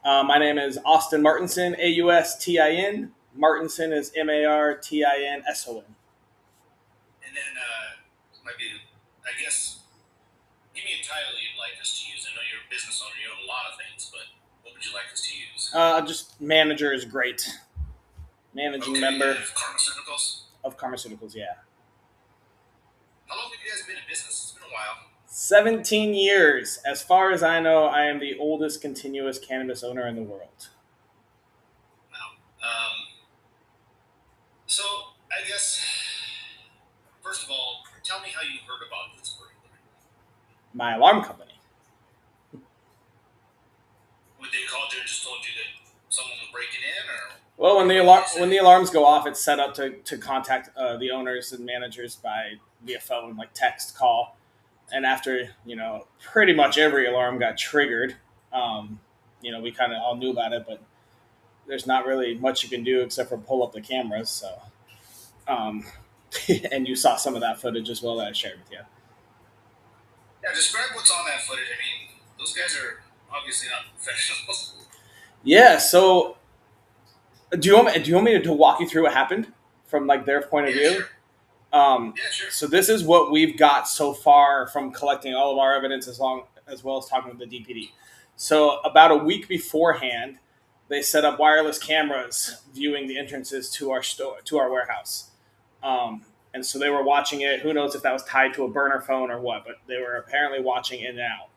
My name is Austin Martinson, Austin. Martinson is Martinson. And then might be, I guess, give me a title you'd like us to use. I know you're a business owner, you own a lot of things, but what would you like us to use? Just manager is great. Managing Okay, member pharmaceuticals. of pharmaceuticals, yeah. How long have you guys been in business? It's been a while. 17 years. As far as I know, I am the oldest continuous cannabis owner in the world. Wow. So I guess first of all, tell me how you heard about this burglary. My alarm company. Would they called you and just told you that someone was breaking in, or Well, when what did they when the say? alarms go off, it's set up to contact the owners and managers by via phone, like text, call, and after pretty much every alarm got triggered, um, we kind of all knew about it, but there's not really much you can do except for pull up the cameras. So, um, and you saw some of that footage as well that I shared with you. Yeah, describe what's on that footage. I mean, those guys are obviously not professionals. Yeah. So, do you want me to walk you through what happened from like their point of Yeah, view? sure. Yeah, sure. So this is what we've got so far from collecting all of our evidence, as well as talking with the DPD. So about a week beforehand, they set up wireless cameras viewing the entrances to our store, to our warehouse. And so they were watching it. Who knows if that was tied to a burner phone or what? But they were apparently watching in and out.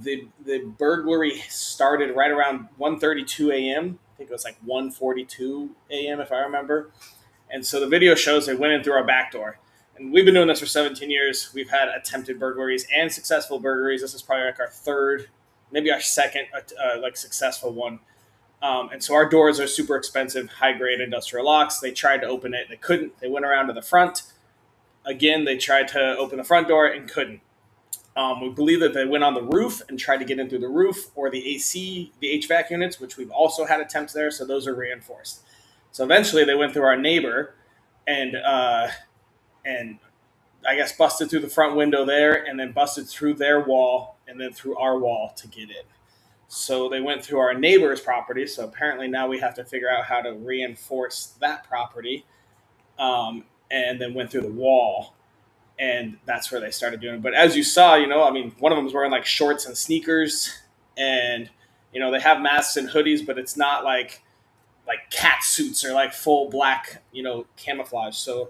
The burglary started right around 1:32 a.m. I think it was like 1:42 a.m. if I remember. And so the video shows they went in through our back door. And we've been doing this for 17 years. We've had attempted burglaries and successful burglaries. This is probably like our third, maybe our second, like successful one. And so our doors are super expensive, high grade industrial locks. They tried to open it, they couldn't. They went around to the front. Again, they tried to open the front door and couldn't. We believe that they went on the roof and tried to get in through the roof or the AC, the HVAC units, which we've also had attempts there. So those are reinforced. So eventually they went through our neighbor and and I guess busted through the front window there and then busted through their wall and then through our wall to get in. So they went through our neighbor's property. So apparently now we have to figure out how to reinforce that property, and then went through the wall. And that's where they started doing it. But as you saw, I mean, one of them was wearing like shorts and sneakers, and they have masks and hoodies, but it's not like cat suits or like full black, camouflage. So,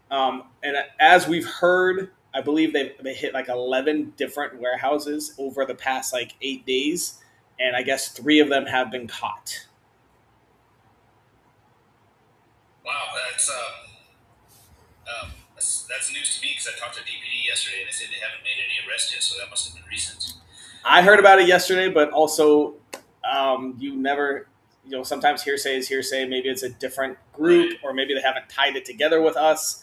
and as we've heard, I believe they hit like 11 different warehouses over the past like 8 days, and I guess three of them have been caught. Wow, that's news to me because I talked to DPD yesterday and they said they haven't made any arrests yet, so that must have been recent. I heard about it yesterday, but also you never, sometimes hearsay is hearsay. Maybe it's a different group, Right. or maybe they haven't tied it together with us,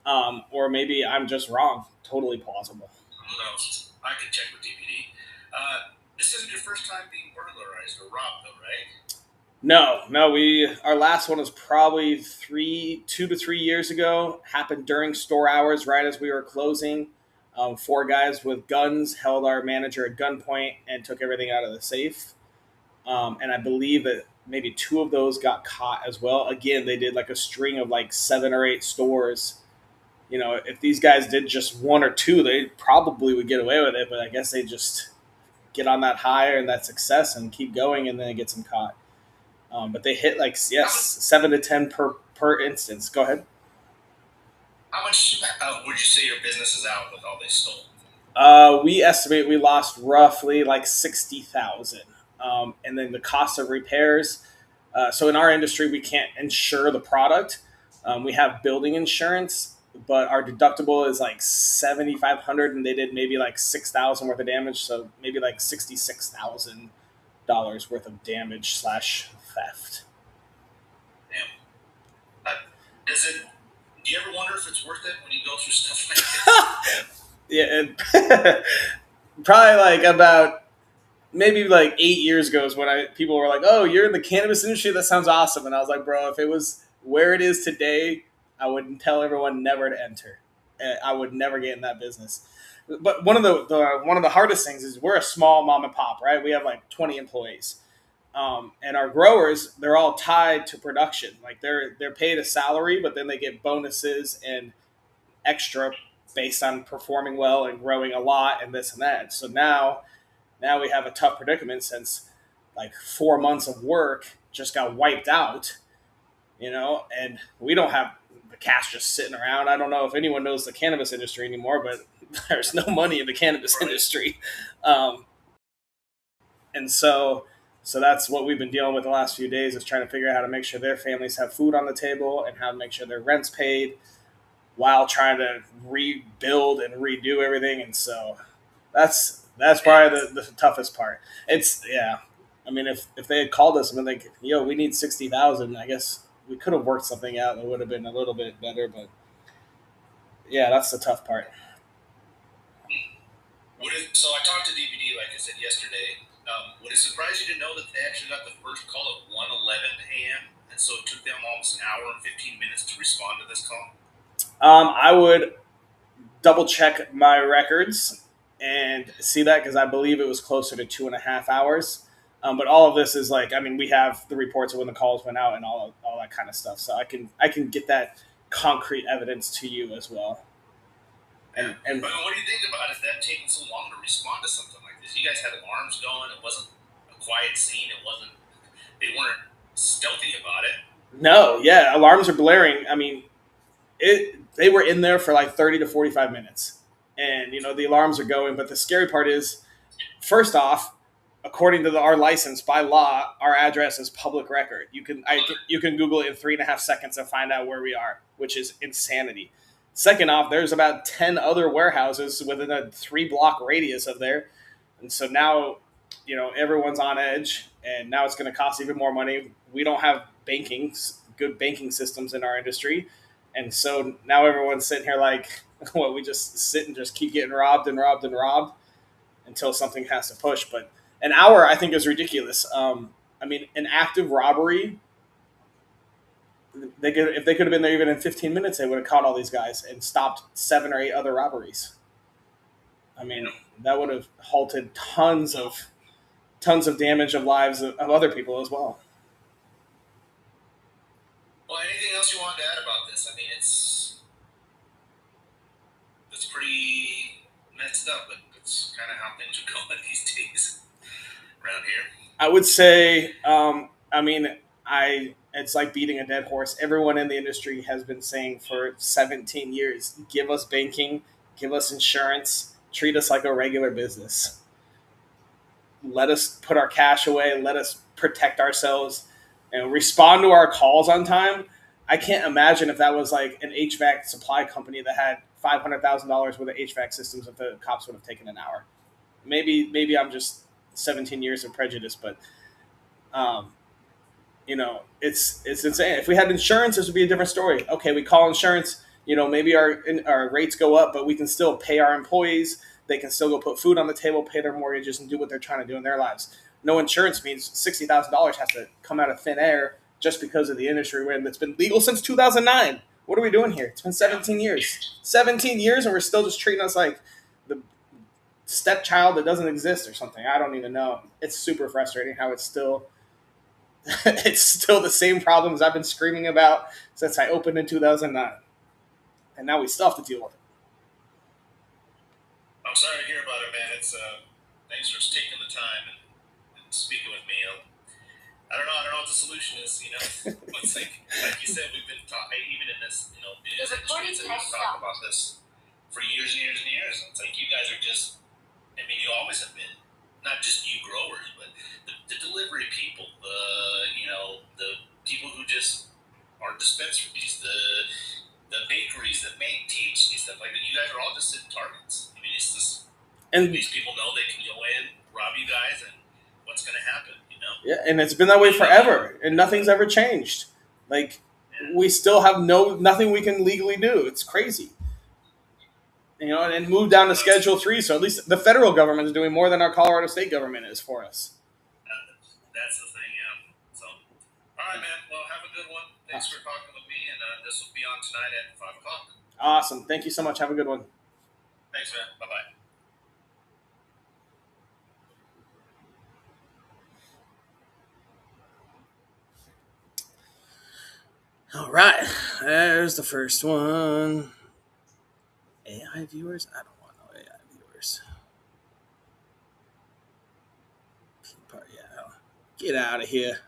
or maybe I'm just wrong. Totally plausible. Who knows? I could check with DPD. This isn't your first time being burglarized or robbed, though, right? No, no, our last one was probably 2 to 3 years ago. Happened during store hours, right as we were closing. Four guys with guns held our manager at gunpoint and took everything out of the safe. And I believe that maybe two of those got caught as well. Again, they did like a string of like 7 or 8 stores. If these guys did just one or two, they probably would get away with it. But I guess they just get on that high and that success and keep going, and then it gets them caught. But they hit like, yes, 7 to 10 per instance. Go ahead. How much would you say your business is out with all they stole? We estimate we lost roughly like 60,000, and then the cost of repairs. So in our industry, we can't insure the product. We have building insurance, but our deductible is like 7,500, and they did maybe like 6,000 worth of damage. So maybe like $66,000 worth of damage slash theft. Damn. Does it? Do you ever wonder if it's worth it when you go through stuff like this? Yeah, probably like about maybe like 8 years ago is when people were like, "Oh, you're in the cannabis industry. That sounds awesome." And I was like, "Bro, if it was where it is today, I would tell everyone never to enter. I would never get in that business." But one of the hardest things is we're a small mom and pop, right? We have like 20 employees, and our growers, they're all tied to production. Like they're paid a salary, but then they get bonuses and extra based on performing well and growing a lot and this and that. So now we have a tough predicament since like 4 months of work just got wiped out, and we don't have the cash just sitting around. I don't know if anyone knows the cannabis industry anymore, but there's no money in the cannabis industry. Um, and so that's what we've been dealing with the last few days, is trying to figure out how to make sure their families have food on the table and how to make sure their rent's paid while trying to rebuild and redo everything. And so that's probably the toughest part. It's yeah. I mean, if they had called us and been like, "Yo, we need 60,000," I guess we could have worked something out that would have been a little bit better. But yeah, that's the tough part. So I talked to DPD, like I said yesterday. Would it surprise you to know that they actually got the first call at 1:11 a.m. and so it took them almost an hour and 15 minutes to respond to this call? I would double check my records and see that, because I believe it was closer to 2.5 hours. But all of this is like, I mean, we have the reports of when the calls went out and all that kind of stuff. So I can get that concrete evidence to you as well. And But what do you think about it, that taking so long to respond to something like this? You guys had alarms going. It wasn't a quiet scene. They weren't stealthy about it. no, yeah, alarms are blaring. I mean, they were in there for like 30 to 45 minutes, and the alarms are going. But the scary part is, first off, according to our license by law, our address is public record. You can Google it in 3.5 seconds and find out where we are, which is insanity. Second off, there's about 10 other warehouses within a 3-block radius of there, and so now everyone's on edge, and now it's going to cost even more money. We don't have good banking systems in our industry, and so now everyone's sitting here like, what, we just sit and just keep getting robbed and robbed and robbed until something has to push. But an hour, I think, is ridiculous. I mean, an active robbery, if they could have been there even in 15 minutes, they would have caught all these guys and stopped 7 or 8 other robberies. I mean, that would have halted tons of damage of lives of other people as well. Well, anything else you wanted to add about this? I mean, it's pretty messed up, but it's kind of how things are going these days around here. I would say, it's like beating a dead horse. Everyone in the industry has been saying for 17 years, give us banking, give us insurance, treat us like a regular business. Let us put our cash away, let us protect ourselves, and respond to our calls on time. I can't imagine if that was like an HVAC supply company that had $500,000 worth of HVAC systems, if the cops would have taken an hour. Maybe I'm just 17 years of prejudice, but it's insane. If we had insurance, this would be a different story. Okay, we call insurance. Maybe our rates go up, but we can still pay our employees. They can still go put food on the table, pay their mortgages, and do what they're trying to do in their lives. No insurance means $60,000 has to come out of thin air just because of the industry when it's been legal since 2009. What are we doing here? It's been 17 years. 17 years, and we're still just treating us like the stepchild that doesn't exist or something. I don't even know. It's super frustrating how it's still the same problems I've been screaming about since I opened in 2009, and now we still have to deal with it. I'm sorry to hear about it, man. It's thanks for taking the time and speaking with me. I don't know what the solution is. It's like you said, we've been talking even in this, the industry, we've talked about this for years and years and years. It's like you guys are just, I mean, you always have been, not just you growers, but the delivery people, the people who just are dispensaries, the bakeries that make THC stuff like that. You guys are all just sitting targets. I mean, it's just, and these people know they can go in, rob you guys, and what's going to happen, Yeah, and it's been that way forever, and nothing's ever changed. Like, we still have nothing we can legally do. It's crazy. And move down to Schedule 3, so at least the federal government is doing more than our Colorado state government is for us. That's the thing, yeah. So, all right, man. Well, have a good one. Thanks for talking with me, and this will be on tonight at 5 o'clock. Awesome. Thank you so much. Have a good one. Thanks, man. Bye-bye. All right, there's the first one. AI viewers? I don't want no AI viewers. Yeah, get out of here.